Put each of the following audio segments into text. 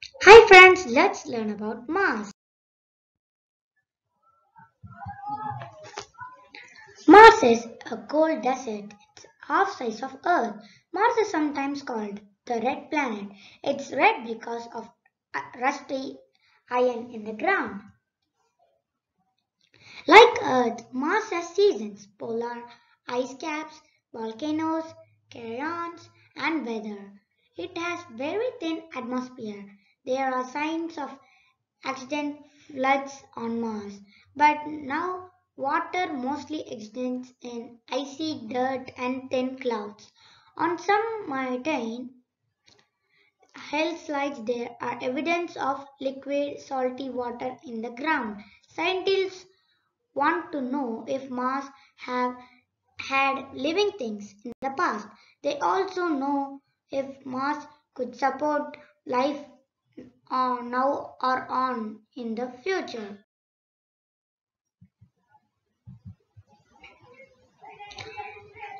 Hi friends, let's learn about Mars. Mars is a cold desert. It's half size of Earth. Mars is sometimes called the red planet. It's red because of rusty iron in the ground. Like Earth, Mars has seasons, polar ice caps, volcanoes, cairns, and weather. It has very thin atmosphere. There are signs of accident floods on Mars, but now water mostly exists in icy dirt and thin clouds. On some mountain hillsides, there are evidence of liquid salty water in the ground. Scientists want to know if Mars have had living things in the past. They also know if Mars could support life now or on in the future.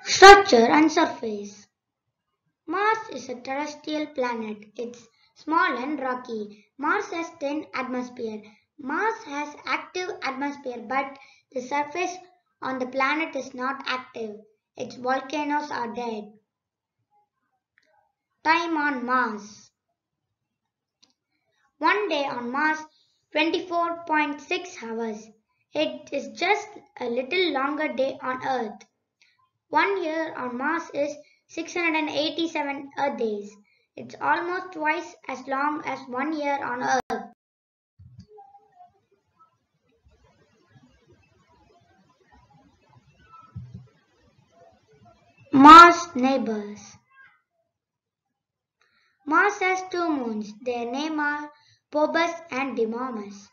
Structure and surface. Mars is a terrestrial planet. It's small and rocky. Mars has thin atmosphere. Mars has active atmosphere, but the surface on the planet is not active. Its volcanoes are dead. Time on Mars. One day on Mars, 24.6 hours. It is just a little longer day on Earth. 1 year on Mars is 687 Earth days. It's almost twice as long as 1 year on Earth. Mars neighbors. Mars has two moons. Their names are Phobos and Deimos.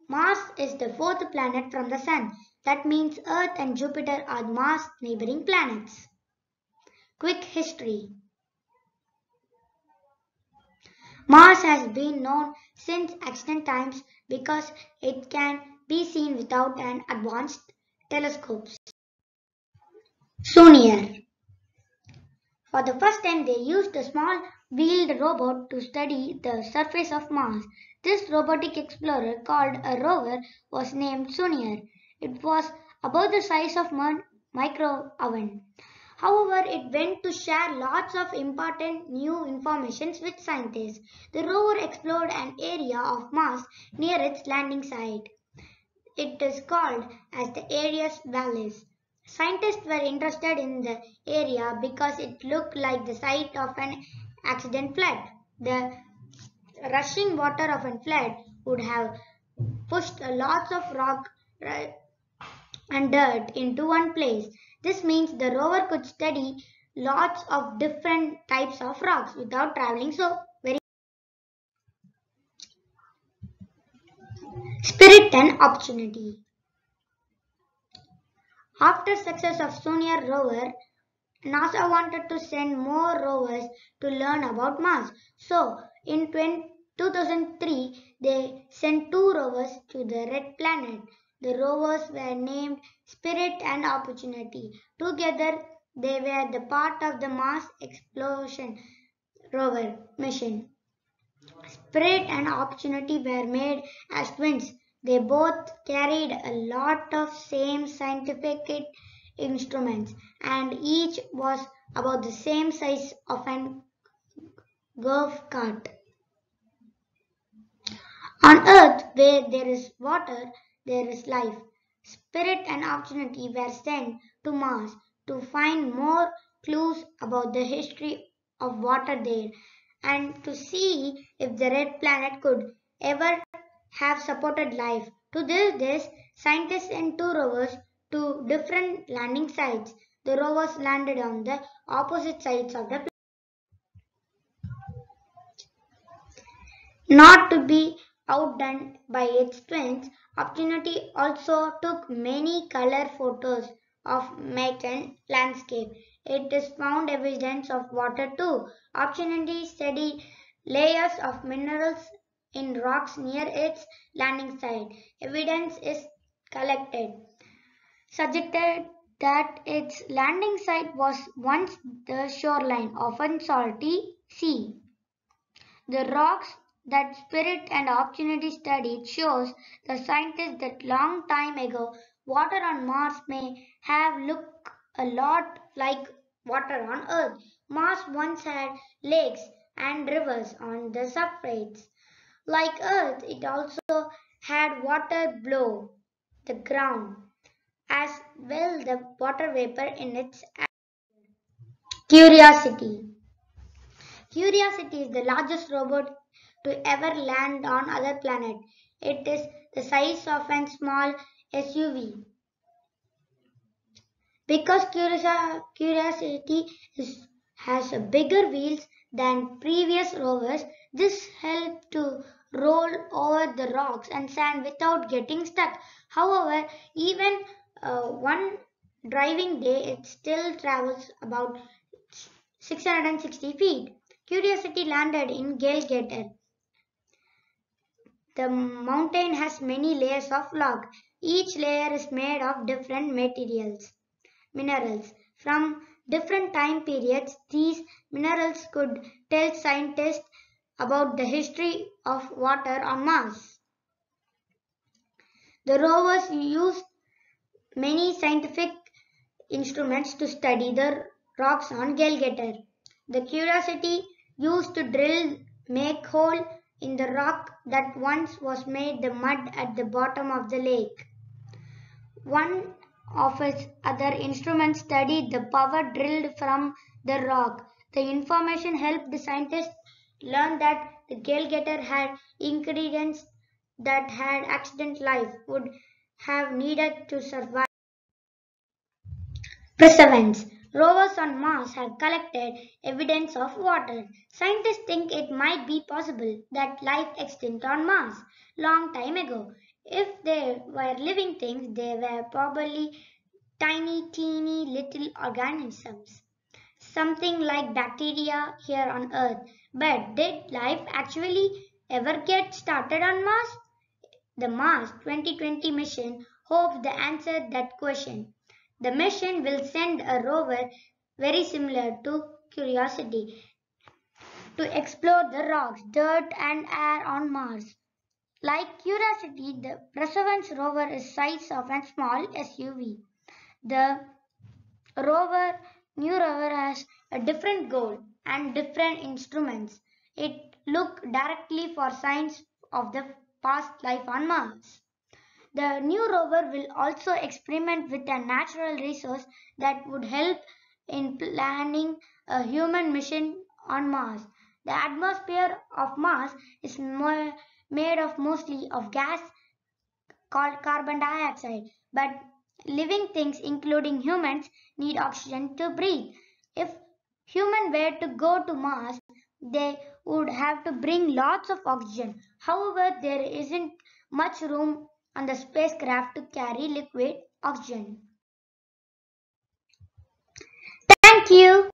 Mars is the fourth planet from the Sun. That means Earth and Jupiter are Mars' neighboring planets. Quick history. Mars has been known since ancient times because it can be seen without an advanced telescopes. Soonier. For the first time they used a small wheeled robot to study the surface of Mars. This robotic explorer called a rover was named Soonier. It was about the size of a micro oven. However, it went to share lots of important new information with scientists. The rover explored an area of Mars near its landing site. It is called as the Arias Valles. Scientists were interested in the area because it looked like the site of an accident flood. The rushing water of a flood would have pushed a lot of rock and dirt into one place. This means the rover could study lots of different types of rocks without traveling so very. Spirit and opportunity. After success of Sonia rover, NASA wanted to send more rovers to learn about Mars. So, in 2003, they sent two rovers to the red planet. The rovers were named Spirit and Opportunity. Together, they were the part of the Mars Exploration rover mission. Spirit and Opportunity were made as twins. They both carried a lot of same scientific instruments and each was about the same size of an golf cart. On Earth, where there is water, there is life. Spirit and Opportunity were sent to Mars to find more clues about the history of water there and to see if the red planet could ever have supported life. To do this, scientists sent two rovers to different landing sites. The rovers landed on the opposite sides of the planet. Not to be outdone by its twins, Opportunity also took many color photos of Meccan landscape. It is found evidence of water too. Opportunity studied layers of minerals in rocks near its landing site. Evidence is collected, suggested that its landing site was once the shoreline of a salty sea. The rocks that Spirit and Opportunity study shows the scientists that long time ago water on Mars may have looked a lot like water on Earth. Mars once had lakes and rivers on the surface. Like Earth, it also had water below the ground, as well the water vapor in its Curiosity. Curiosity is the largest robot to ever land on other planet. It is the size of a small SUV. Because Curiosity has a bigger wheels than previous rovers, this helped to roll over the rocks and sand without getting stuck. However, even one driving day, it still travels about 660 feet. Curiosity landed in Gale. The mountain has many layers of rock. Each layer is made of different minerals. From different time periods, these minerals could tell scientists about the history of water on Mars. The rovers used many scientific instruments to study the rocks on Gale. The Curiosity used to make hole in the rock that once was made the mud at the bottom of the lake. One of its other instruments studied the power drilled from the rock. The information helped the scientists learn that the Gale had ingredients that had accident life would have needed to survive. Perseverance. Rovers on Mars have collected evidence of water. Scientists think it might be possible that life existed on Mars long time ago. If there were living things, they were probably tiny, teeny little organisms, something like bacteria here on Earth. But did life actually ever get started on Mars? The Mars 2020 mission hopes to answer that question. The mission will send a rover very similar to Curiosity to explore the rocks, dirt, and air on Mars. Like Curiosity, the Perseverance rover is size of a small SUV. The rover, new rover has a different goal and different instruments. It look directly for signs of the past life on Mars. The new rover will also experiment with a natural resource that would help in planning a human mission on Mars. The atmosphere of Mars is made of mostly of gas called carbon dioxide, but living things including humans need oxygen to breathe. If humans were to go to Mars, they would have to bring lots of oxygen. However, there isn't much room on the spacecraft to carry liquid oxygen. Thank you.